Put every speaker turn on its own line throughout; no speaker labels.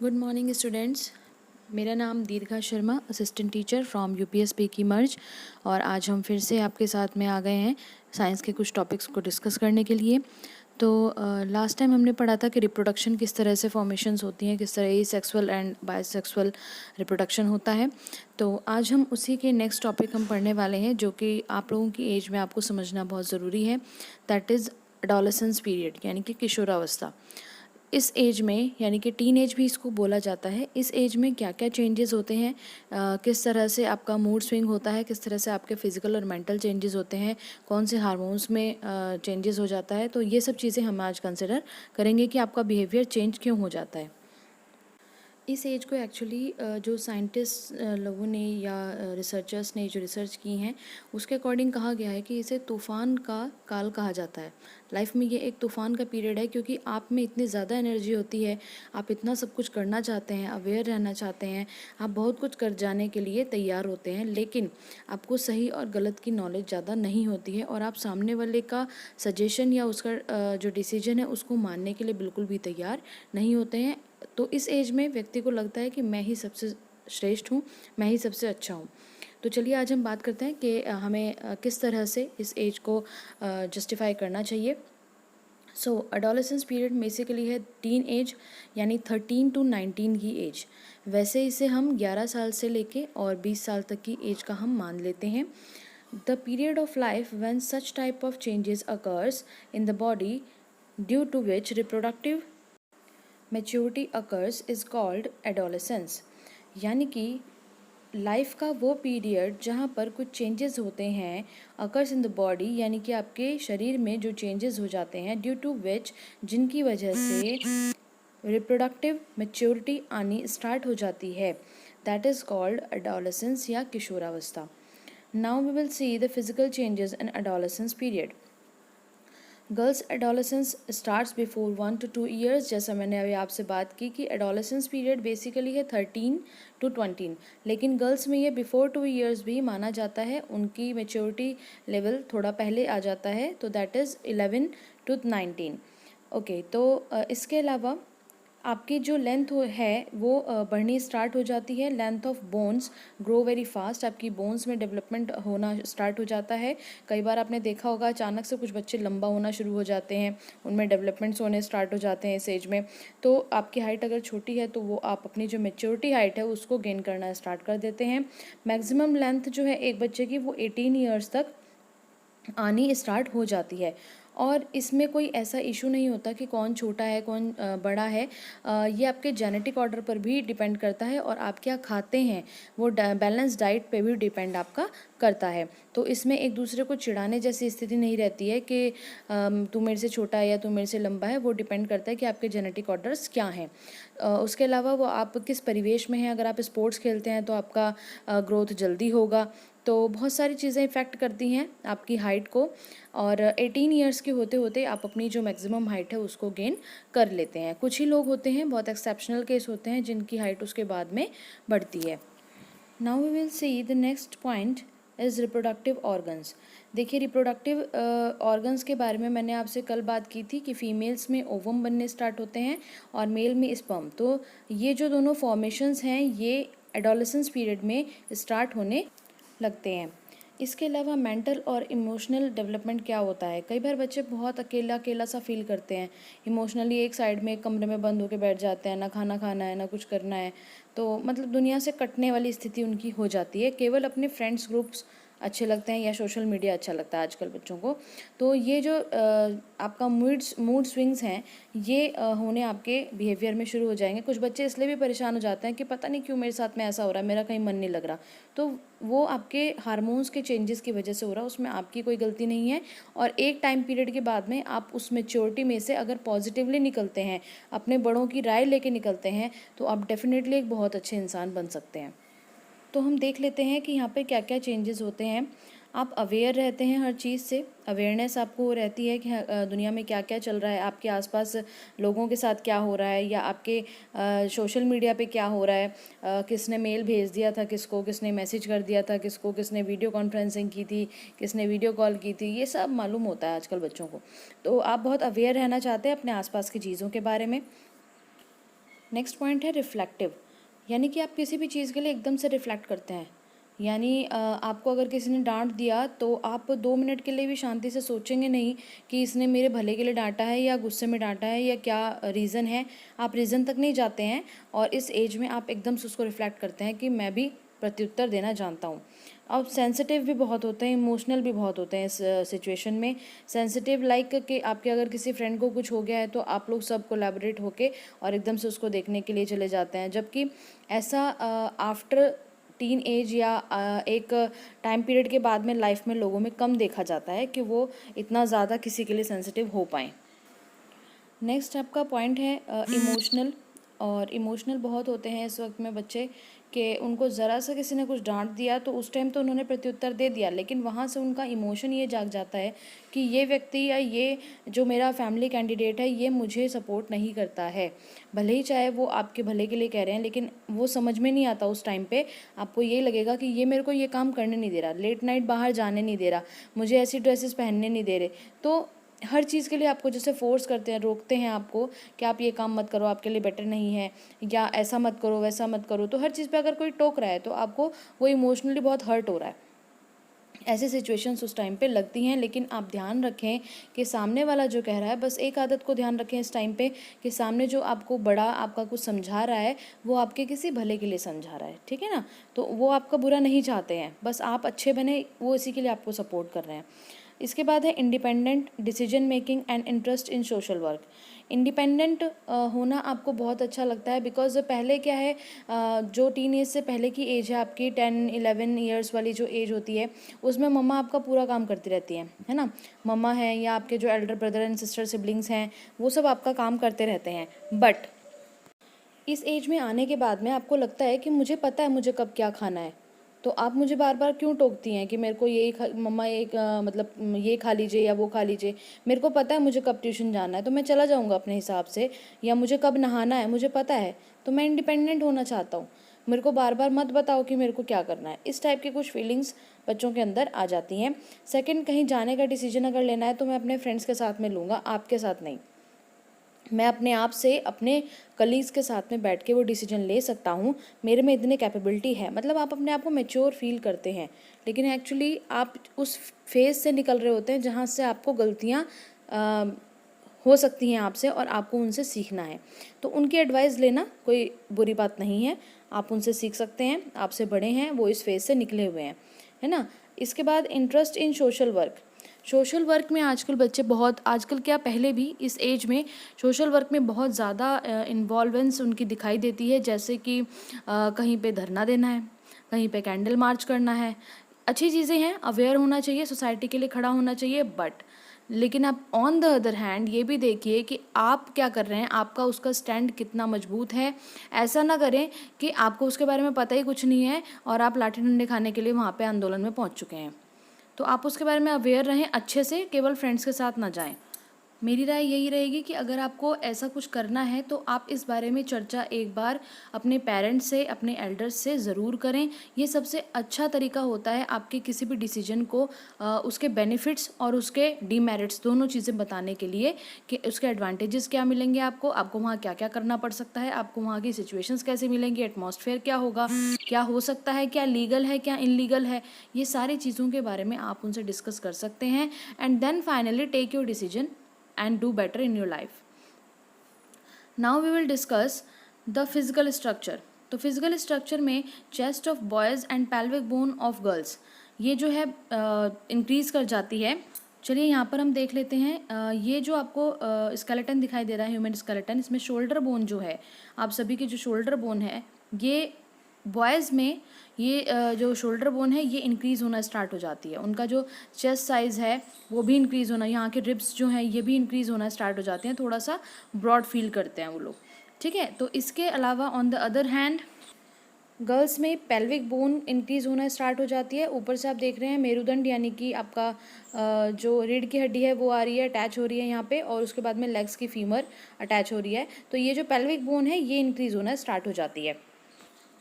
Good morning students. मेरा नाम Dirgha Sharma, assistant teacher from UPS पी मर्ज। और आज हम फिर से आपके साथ में आ गए हैं साइंस के कुछ टॉपिक्स को डिस्कस करने के लिए। तो लास्ट टाइम हमने पढ़ा था कि रिप्रोडक्शन किस तरह से फॉर्मेशंस होती हैं, किस तरह ये सेक्सुअल एंड बायसेक्सुअल रिप्रोडक्शन होता है। तो आज हम उसी के नेक्स्ट टॉपिक हम पढ़ने वाले हैं, जो कि आप लोगों की एज में आपको समझना बहुत ज़रूरी है। दैट इज़ एडोलेसेंस पीरियड, यानी कि किशोरावस्था। इस एज में, यानी कि टीन एज भी इसको बोला जाता है, इस एज में क्या क्या चेंजेस होते हैं, किस तरह से आपका मूड स्विंग होता है, किस तरह से आपके फिजिकल और मेंटल चेंजेस होते हैं, कौन से हार्मोन्स में चेंजेस हो जाता है। तो ये सब चीज़ें हम आज कंसिडर करेंगे कि आपका बिहेवियर चेंज क्यों हो जाता है। इस एज को एक्चुअली जो साइंटिस्ट लोगों ने या रिसर्चर्स ने जो रिसर्च की हैं, उसके अकॉर्डिंग कहा गया है कि इसे तूफ़ान का काल कहा जाता है। लाइफ में ये एक तूफ़ान का पीरियड है, क्योंकि आप में इतनी ज़्यादा एनर्जी होती है, आप इतना सब कुछ करना चाहते हैं, अवेयर रहना चाहते हैं, आप बहुत कुछ कर जाने के लिए तैयार होते हैं, लेकिन आपको सही और गलत की नॉलेज ज़्यादा नहीं होती है और आप सामने वाले का सजेशन या उसका जो डिसीजन है उसको मानने के लिए बिल्कुल भी तैयार नहीं होते हैं। तो इस एज में व्यक्ति को लगता है कि मैं ही सबसे श्रेष्ठ हूँ, मैं ही सबसे अच्छा हूँ। तो चलिए आज हम बात करते हैं कि हमें किस तरह से इस एज को जस्टिफाई करना चाहिए। सो एडोलेसेंस पीरियड बेसिकली है टीन एज, यानी 13 to 19 की एज। वैसे इसे हम 11 साल से लेके और 20 साल तक की एज का हम मान लेते हैं। The period of life when such type of changes occurs in the body due to which reproductive maturity occurs is called adolescence. यानी कि लाइफ का वो पीरियड जहाँ पर कुछ चेंजेस होते हैं, अकर्स इन द बॉडी, यानी कि आपके शरीर में जो चेंजेस हो जाते हैं, ड्यू टू विच, जिनकी वजह से रिप्रोडक्टिव मैच्योरिटी आनी स्टार्ट हो जाती है, दैट इज़ कॉल्ड एडोलेसेंस या किशोरावस्था। Now we will see the physical changes in adolescence period. Girls adolescence starts before 1 to 2 years। जैसा मैंने अभी आपसे बात की कि एडोलेसेंस पीरियड बेसिकली है 13 to 20, लेकिन गर्ल्स में ये बिफोर 2 years भी माना जाता है, उनकी मेच्योरिटी लेवल थोड़ा पहले आ जाता है, तो दैट इज़ 11 to 19। ओके, तो इसके अलावा आपकी जो लेंथ है वो बढ़नी स्टार्ट हो जाती है। Length of bones grow very fast, आपकी बोन्स में डेवलपमेंट होना स्टार्ट हो जाता है। कई बार आपने देखा होगा अचानक से कुछ बच्चे लंबा होना शुरू हो जाते हैं, उनमें डेवलपमेंट्स होने स्टार्ट हो जाते हैं इस एज में। तो आपकी हाइट अगर छोटी है तो वो आप अपनी जो मेच्योरिटी हाइट है उसको गेन करना स्टार्ट कर देते हैं। मैक्सिमम लेंथ जो है एक बच्चे की वो 18 ईयर्स तक आनी स्टार्ट हो जाती है। और इसमें कोई ऐसा इशू नहीं होता कि कौन छोटा है कौन बड़ा है। ये आपके जेनेटिक ऑर्डर पर भी डिपेंड करता है और आप क्या खाते हैं, वो बैलेंस डाइट पे भी डिपेंड आपका करता है। तो इसमें एक दूसरे को चिढ़ाने जैसी स्थिति नहीं रहती है कि तू मेरे से छोटा है या तू मेरे से लंबा है। वो डिपेंड करता है कि आपके जेनेटिक ऑर्डर्स क्या हैं। उसके अलावा वो आप किस परिवेश में हैं। अगर आप स्पोर्ट्स खेलते हैं तो आपका ग्रोथ जल्दी होगा। तो बहुत सारी चीज़ें इफ़ेक्ट करती हैं आपकी हाइट को, और 18 ईयर्स के होते होते आप अपनी जो मैक्सिमम हाइट है उसको गेन कर लेते हैं। कुछ ही लोग होते हैं, बहुत एक्सेप्शनल केस होते हैं, जिनकी हाइट उसके बाद में बढ़ती है। Now we will see the next point is reproductive organs. देखिए, रिप्रोडक्टिव ऑर्गन्स के बारे में मैंने आपसे कल बात की थी कि फीमेल्स में ओवम बनने स्टार्ट होते हैं और मेल में स्पर्म। तो ये जो दोनों फॉर्मेशंस हैं ये एडोलेसेंस पीरियड में स्टार्ट होने लगते हैं। इसके अलावा मेंटल और इमोशनल डेवलपमेंट क्या होता है, कई बार बच्चे बहुत अकेला अकेला सा फील करते हैं, इमोशनली एक साइड में एक कमरे में बंद होकर बैठ जाते हैं, ना खाना खाना है ना कुछ करना है। तो मतलब दुनिया से कटने वाली स्थिति उनकी हो जाती है। केवल अपने फ्रेंड्स ग्रुप्स अच्छे लगते हैं या सोशल मीडिया अच्छा लगता है आजकल बच्चों को। तो ये जो आपका मूड स्विंग्स हैं ये होने आपके बिहेवियर में शुरू हो जाएंगे। कुछ बच्चे इसलिए भी परेशान हो जाते हैं कि पता नहीं क्यों मेरे साथ में ऐसा हो रहा है, मेरा कहीं मन नहीं लग रहा। तो वो आपके हार्मोन्स के चेंजेस की वजह से हो रहा है, उसमें आपकी कोई गलती नहीं है। और एक टाइम पीरियड के बाद में आप उस मेच्योरिटी में से अगर पॉजिटिवली निकलते हैं, अपने बड़ों की राय लेके निकलते हैं, तो आप डेफिनेटली एक बहुत अच्छे इंसान बन सकते हैं। तो हम देख लेते हैं कि यहाँ पे क्या क्या चेंजेस होते हैं। आप अवेयर रहते हैं हर चीज़ से, अवेयरनेस आपको रहती है कि दुनिया में क्या क्या चल रहा है, आपके आसपास लोगों के साथ क्या हो रहा है, या आपके सोशल मीडिया पे क्या हो रहा है, किसने मेल भेज दिया था किसको, किसने मैसेज कर दिया था किसको, किसने वीडियो कॉन्फ्रेंसिंग की थी, किसने वीडियो कॉल की थी, ये सब मालूम होता है आजकल बच्चों को। तो आप बहुत अवेयर रहना चाहते हैं अपने आसपास की चीज़ों के बारे में। नेक्स्ट पॉइंट है रिफ्लेक्टिव, यानी कि आप किसी भी चीज़ के लिए एकदम से रिफ्लेक्ट करते हैं। यानी आपको अगर किसी ने डांट दिया तो आप 2 मिनट के लिए भी शांति से सोचेंगे नहीं कि इसने मेरे भले के लिए डांटा है या गुस्से में डांटा है या क्या रीज़न है। आप रीज़न तक नहीं जाते हैं और इस एज में आप एकदम से उसको रिफ्लेक्ट करते हैं कि मैं भी प्रत्युत्तर देना जानता हूँ। अब सेंसिटिव भी बहुत होते हैं, इमोशनल भी बहुत होते हैं इस सिचुएशन में। सेंसिटिव लाइक कि आपके अगर किसी फ्रेंड को कुछ हो गया है तो आप लोग सब कोलैबोरेट होके और एकदम से उसको देखने के लिए चले जाते हैं, जबकि ऐसा आफ्टर टीन एज या एक टाइम पीरियड के बाद में लाइफ में लोगों में कम देखा जाता है कि वो इतना ज़्यादा किसी के लिए सेंसिटिव हो पाएँ। नेक्स्ट आपका पॉइंट है इमोशनल, और इमोशनल बहुत होते हैं इस वक्त में बच्चे कि उनको ज़रा सा किसी ने कुछ डांट दिया तो उस टाइम तो उन्होंने प्रत्युत्तर दे दिया, लेकिन वहाँ से उनका इमोशन ये जाग जाता है कि ये व्यक्ति या ये जो मेरा फैमिली कैंडिडेट है ये मुझे सपोर्ट नहीं करता है। भले ही चाहे वो आपके भले के लिए कह रहे हैं, लेकिन वो समझ में नहीं आता उस टाइम पे। आपको ये लगेगा कि ये मेरे को ये काम करने नहीं दे रहा, लेट नाइट बाहर जाने नहीं दे रहा, मुझे ऐसी ड्रेसेस पहनने नहीं दे रहे। तो हर चीज़ के लिए आपको जैसे फोर्स करते हैं, रोकते हैं आपको कि आप ये काम मत करो, आपके लिए बेटर नहीं है, या ऐसा मत करो वैसा मत करो। तो हर चीज़ पे अगर कोई टोक रहा है तो आपको वो इमोशनली बहुत हर्ट हो रहा है। ऐसी सिचुएशंस उस टाइम पे लगती हैं, लेकिन आप ध्यान रखें कि सामने वाला जो कह रहा है, बस एक आदत को ध्यान रखें इस टाइम पे कि सामने जो आपको बड़ा आपका कुछ समझा रहा है वो आपके किसी भले के लिए समझा रहा है, ठीक है ना। तो वो आपका बुरा नहीं चाहते हैं, बस आप अच्छे बने, वो इसी के लिए आपको सपोर्ट कर रहे हैं। इसके बाद है independent decision making and interest in social work. Independent होना आपको बहुत अच्छा लगता है, बिकॉज पहले क्या है, जो टीन एज से पहले की एज है आपकी 10-11 ईयर्स वाली जो एज होती है, उसमें मम्मा आपका पूरा काम करती रहती है ना। मम्मा है या आपके जो Elder brother and sister siblings हैं वो सब आपका काम करते रहते हैं। बट इस एज में आने के बाद में आपको लगता है कि मुझे पता है मुझे कब क्या खाना है, तो आप मुझे बार बार क्यों टोकती हैं कि मेरे को ये मम्मा एक मतलब ये खा लीजिए या वो खा लीजिए। मेरे को पता है मुझे कब ट्यूशन जाना है तो मैं चला जाऊँगा अपने हिसाब से, या मुझे कब नहाना है मुझे पता है, तो मैं इंडिपेंडेंट होना चाहता हूँ। मेरे को बार बार मत बताओ कि मेरे को क्या करना है। इस टाइप की कुछ फीलिंग्स बच्चों के अंदर आ जाती हैं। सेकंड, कहीं जाने का डिसीजन अगर लेना है तो मैं अपने फ्रेंड्स के साथ में लूँगा, आपके साथ नहीं। मैं अपने आप से अपने कलीग्स के साथ में बैठ के वो डिसीजन ले सकता हूँ, मेरे में इतनी कैपेबिलिटी है। मतलब आप अपने आप को मैच्योर फील करते हैं, लेकिन एक्चुअली आप उस फेज़ से निकल रहे होते हैं जहाँ से आपको गलतियाँ हो सकती हैं आपसे और आपको उनसे सीखना है। तो उनकी एडवाइस लेना कोई बुरी बात नहीं है, आप उनसे सीख सकते हैं, आपसे बड़े हैं, वो इस फेज़ से निकले हुए हैं, है ना। इसके बाद interest in social work. Social work में आजकल बच्चे बहुत, आजकल क्या पहले भी इस एज में सोशल वर्क में बहुत ज़्यादा इन्वॉल्वेंस उनकी दिखाई देती है। जैसे कि कहीं पे धरना देना है, कहीं पे कैंडल मार्च करना है। अच्छी चीज़ें हैं, अवेयर होना चाहिए, सोसाइटी के लिए खड़ा होना चाहिए, बट लेकिन आप ऑन द अदर हैंड ये भी देखिए कि आप क्या कर रहे हैं, आपका उसका स्टैंड कितना मजबूत है। ऐसा ना करें कि आपको उसके बारे में पता ही कुछ नहीं है और आप लाठी डंडे खाने के लिए वहाँ पे आंदोलन में पहुँच चुके हैं। तो आप उसके बारे में अवेयर रहें अच्छे से, केवल फ्रेंड्स के साथ ना जाएं। मेरी राय यही रहेगी कि अगर आपको ऐसा कुछ करना है तो आप इस बारे में चर्चा एक बार अपने पेरेंट्स से, अपने एल्डर्स से ज़रूर करें। ये सबसे अच्छा तरीका होता है आपके किसी भी डिसीजन को उसके बेनिफिट्स और उसके डीमेरिट्स दोनों चीज़ें बताने के लिए कि उसके एडवांटेजेस क्या मिलेंगे आपको, आपको वहाँ क्या क्या करना पड़ सकता है, आपको वहाँ की सिचुएशंस कैसे मिलेंगी, एटमॉस्फेयर क्या होगा, क्या हो सकता है, क्या लीगल है, क्या इनलीगल है। ये सारी चीज़ों के बारे में आप उनसे डिस्कस कर सकते हैं and then finally take your decision and do better in your life. Now we will discuss the physical structure. तो फिजिकल स्ट्रक्चर में chest of boys and pelvic bone of girls ये जो है इंक्रीज़ कर जाती है। चलिए यहाँ पर हम देख लेते हैं। ये जो आपको स्केलेटन दिखाई दे रहा है, ह्यूमन स्केलेटन, इसमें शोल्डर बोन जो है, आप सभी की जो शोल्डर बोन है, ये बॉयज़ में ये जो शोल्डर बोन है ये इंक्रीज़ होना स्टार्ट हो जाती है। उनका जो चेस्ट साइज़ है वो भी इंक्रीज़ होना, यहाँ के रिब्स जो हैं ये भी इंक्रीज़ होना स्टार्ट हो जाते हैं, थोड़ा सा ब्रॉड फील करते हैं वो लोग, ठीक है। तो इसके अलावा on the other hand girls में पेल्विक बोन इंक्रीज़ होना स्टार्ट हो जाती है। ऊपर से आप देख रहे हैं मेरुदंड, यानी कि आपका जो रीढ़ की हड्डी है वो आ रही है, अटैच हो रही है यहाँ पे, और उसके बाद में लेग्स की फीमर अटैच हो रही है। तो ये जो पेल्विक बोन है ये इंक्रीज़ होना स्टार्ट हो जाती है।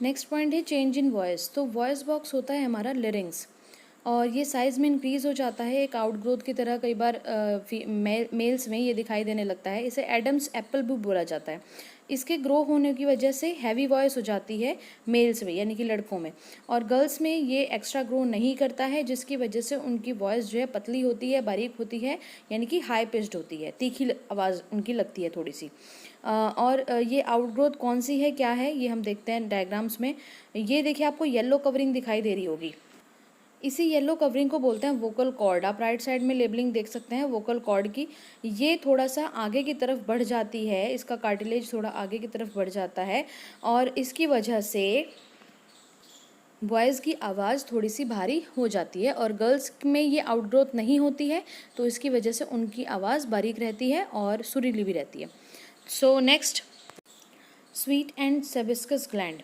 नेक्स्ट पॉइंट है चेंज इन वॉइस। तो वॉइस बॉक्स होता है हमारा लिरिंग्स, और ये साइज़ में इंक्रीज़ हो जाता है एक आउटग्रोथ की तरह। कई बार मेल्स में ये दिखाई देने लगता है। इसे एडम्स एप्पल भी बोला जाता है। इसके ग्रो होने की वजह से हैवी वॉइस हो जाती है मेल्स में यानी कि लड़कों में, और गर्ल्स में ये एक्स्ट्रा ग्रो नहीं करता है, जिसकी वजह से उनकी वॉइस जो है पतली होती है, बारीक होती है, यानी कि हाई पिच्ड होती है, तीखी आवाज़ उनकी लगती है थोड़ी सी। और ये आउटग्रोथ कौन सी है, क्या है, ये हम देखते हैं डायग्राम्स में। ये देखिए आपको येलो कवरिंग दिखाई दे रही होगी, इसी येलो कवरिंग को बोलते हैं वोकल कॉर्ड। आप राइट साइड में लेबलिंग देख सकते हैं वोकल कॉर्ड की। ये थोड़ा सा आगे की तरफ बढ़ जाती है, इसका कार्टिलेज थोड़ा आगे की तरफ बढ़ जाता है, और इसकी वजह से बॉयज़ की आवाज़ थोड़ी सी भारी हो जाती है, और गर्ल्स में ये आउटग्रोथ नहीं होती है, तो इसकी वजह से उनकी आवाज़ बारीक रहती है और सुरीली भी रहती है। So next, sweat and sebaceous gland.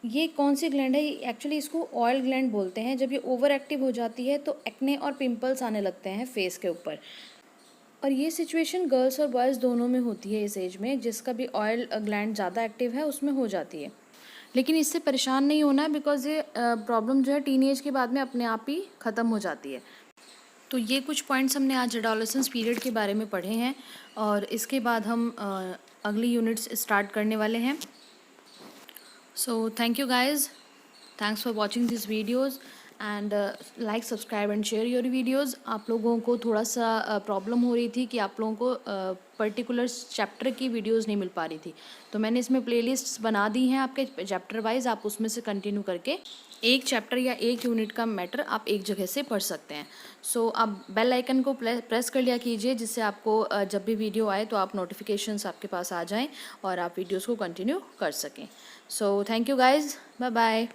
ये कौन सी ग्लैंड है? एक्चुअली इसको ऑयल ग्लैंड बोलते हैं। जब ये ओवर एक्टिव हो जाती है तो एक्ने और पिंपल्स आने लगते हैं फेस के ऊपर, और ये सिचुएशन गर्ल्स और बॉयज़ दोनों में होती है इस एज में। जिसका भी ऑयल ग्लैंड ज़्यादा एक्टिव है उसमें हो जाती है, लेकिन इससे परेशान नहीं होना, बिकॉज ये प्रॉब्लम जो है टीनेज के बाद में अपने आप ही ख़त्म हो जाती है। तो ये कुछ पॉइंट्स हमने आज एडोलेसेंस पीरियड के बारे में पढ़े हैं, और इसके बाद हम अगली यूनिट्स स्टार्ट करने वाले हैं। So thank you guys. Thanks for watching these videos and like, subscribe and share your videos. आप लोगों को थोड़ा सा प्रॉब्लम हो रही थी कि आप लोगों को पर्टिकुलर चैप्टर की वीडियोस नहीं मिल पा रही थी, तो मैंने इसमें प्लेलिस्ट्स बना दी हैं आपके चैप्टर वाइज। आप उसमें से कंटिन्यू करके एक चैप्टर या एक यूनिट का मैटर आप एक जगह से पढ़ सकते हैं। सो आप बेल आइकन को प्रेस कर लिया कीजिए, जिससे आपको जब भी वीडियो आए तो आप नोटिफिकेशंस आपके पास आ जाएं और आप वीडियोस को कंटिन्यू कर सकें। So thank you guys, bye bye.